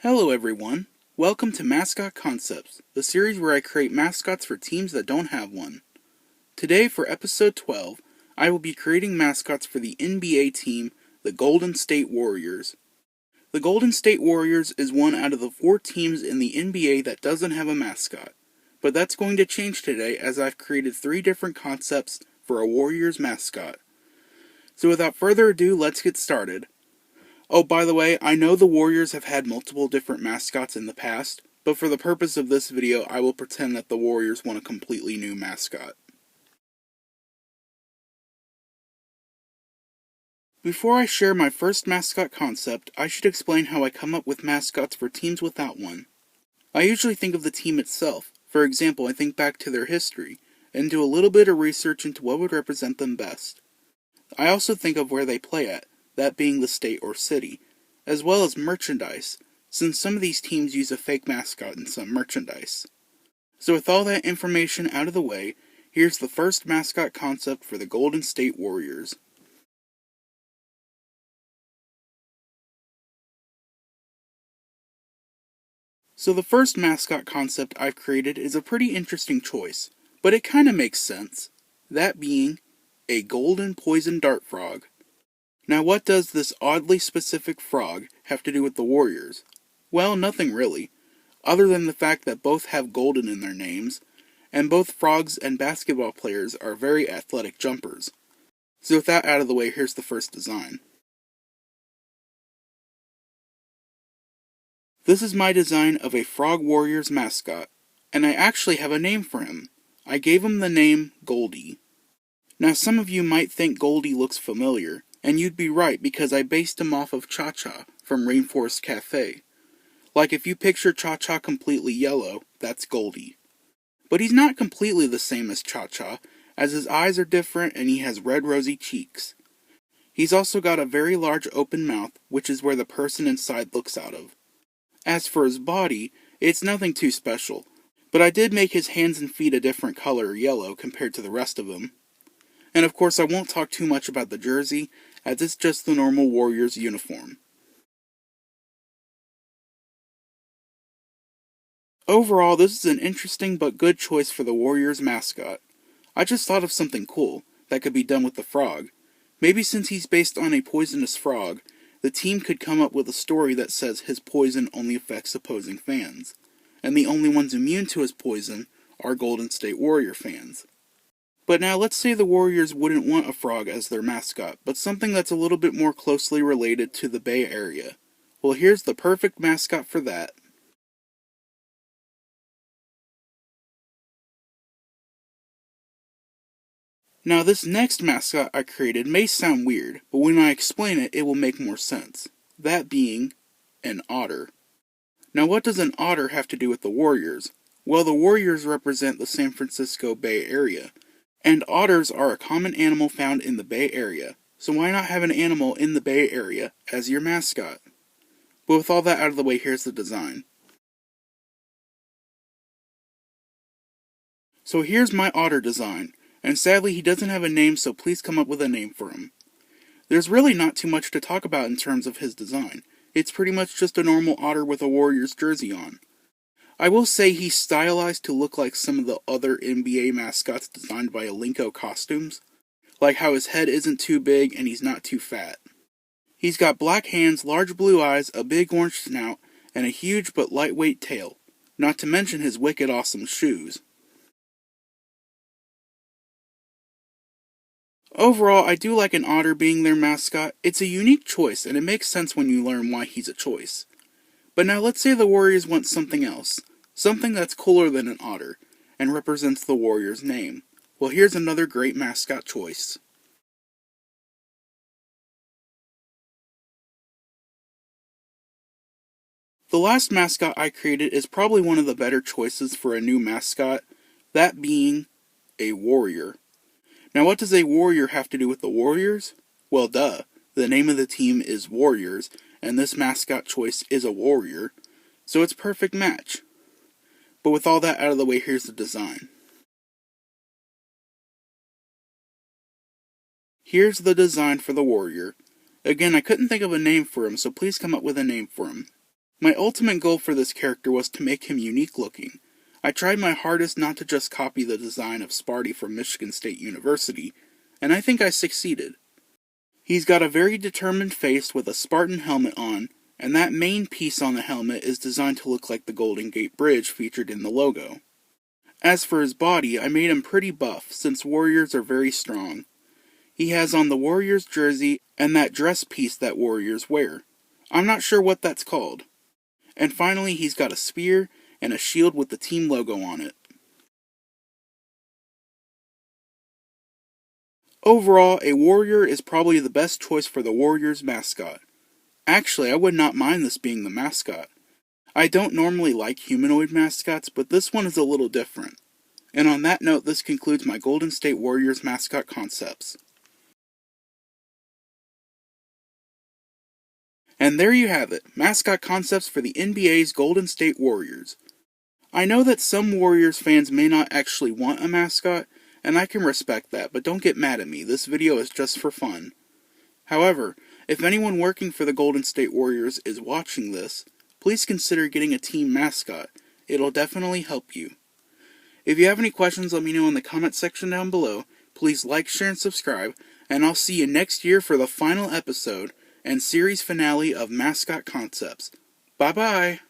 Hello everyone, welcome to Mascot Concepts, the series where I create mascots for teams that don't have one. Today for episode 12, I will be creating mascots for the NBA team, the Golden State Warriors. The Golden State Warriors is one out of the 4 teams in the NBA that doesn't have a mascot, but that's going to change today as I've created 3 different concepts for a Warriors mascot. So without further ado, let's get started. Oh, by the way, I know the Warriors have had multiple different mascots in the past, but for the purpose of this video, I will pretend that the Warriors want a completely new mascot. Before I share my first mascot concept, I should explain how I come up with mascots for teams without one. I usually think of the team itself. For example, I think back to their history, and do a little bit of research into what would represent them best. I also think of where they play at, that being the state or city, as well as merchandise, since some of these teams use a fake mascot in some merchandise. So with all that information out of the way, here's the first mascot concept for the Golden State Warriors. So the first mascot concept I've created is a pretty interesting choice, but it kinda makes sense, that being a golden poison dart frog. Now what does this oddly specific frog have to do with the Warriors? Well, nothing really, other than the fact that both have golden in their names, and both frogs and basketball players are very athletic jumpers. So with that out of the way, here's the first design. This is my design of a Frog Warriors mascot, and I actually have a name for him. I gave him the name Goldie. Now some of you might think Goldie looks familiar, and you'd be right because I based him off of Cha-Cha from Rainforest Cafe. Like if you picture Cha-Cha completely yellow, that's Goldie. But he's not completely the same as Cha-Cha, as his eyes are different and he has red rosy cheeks. He's also got a very large open mouth, which is where the person inside looks out of. As for his body, it's nothing too special, but I did make his hands and feet a different color yellow compared to the rest of him. And of course I won't talk too much about the jersey, as it's just the normal Warriors uniform. Overall, this is an interesting but good choice for the Warriors mascot. I just thought of something cool that could be done with the frog. Maybe since he's based on a poisonous frog, the team could come up with a story that says his poison only affects opposing fans, and the only ones immune to his poison are Golden State Warrior fans. But now let's say the Warriors wouldn't want a frog as their mascot, but something that's a little bit more closely related to the Bay Area. Well, here's the perfect mascot for that. Now this next mascot I created may sound weird, but when I explain it, it will make more sense. That being an otter. Now what does an otter have to do with the Warriors? Well, the Warriors represent the San Francisco Bay Area, and otters are a common animal found in the Bay Area, so why not have an animal in the Bay Area as your mascot? But with all that out of the way, here's the design. So here's my otter design, and sadly he doesn't have a name, so please come up with a name for him. There's really not too much to talk about in terms of his design. It's pretty much just a normal otter with a Warriors jersey on. I will say he's stylized to look like some of the other NBA mascots designed by Alinco Costumes, like how his head isn't too big and he's not too fat. He's got black hands, large blue eyes, a big orange snout, and a huge but lightweight tail, not to mention his wicked awesome shoes. Overall, I do like an otter being their mascot. It's a unique choice and it makes sense when you learn why he's a choice. But now let's say the Warriors want something else, something that's cooler than an otter, and represents the Warriors' name. Well, here's another great mascot choice. The last mascot I created is probably one of the better choices for a new mascot, that being a warrior. Now what does a warrior have to do with the Warriors? Well, duh. The name of the team is Warriors, and this mascot choice is a warrior, so it's a perfect match. But with all that out of the way, here's the design. Here's the design for the warrior. Again, I couldn't think of a name for him, so please come up with a name for him. My ultimate goal for this character was to make him unique looking. I tried my hardest not to just copy the design of Sparty from Michigan State University, and I think I succeeded. He's got a very determined face with a Spartan helmet on, and that main piece on the helmet is designed to look like the Golden Gate Bridge featured in the logo. As for his body, I made him pretty buff, since warriors are very strong. He has on the Warriors jersey and that dress piece that warriors wear. I'm not sure what that's called. And finally, he's got a spear and a shield with the team logo on it. Overall, a warrior is probably the best choice for the Warriors mascot. Actually, I would not mind this being the mascot. I don't normally like humanoid mascots, but this one is a little different. And on that note, this concludes my Golden State Warriors Mascot Concepts. And there you have it, mascot concepts for the NBA's Golden State Warriors. I know that some Warriors fans may not actually want a mascot, and I can respect that, but don't get mad at me, this video is just for fun. However, if anyone working for the Golden State Warriors is watching this, please consider getting a team mascot. It'll definitely help you. If you have any questions, let me know in the comment section down below. Please like, share, and subscribe, and I'll see you next year for the final episode and series finale of Mascot Concepts. Bye-bye!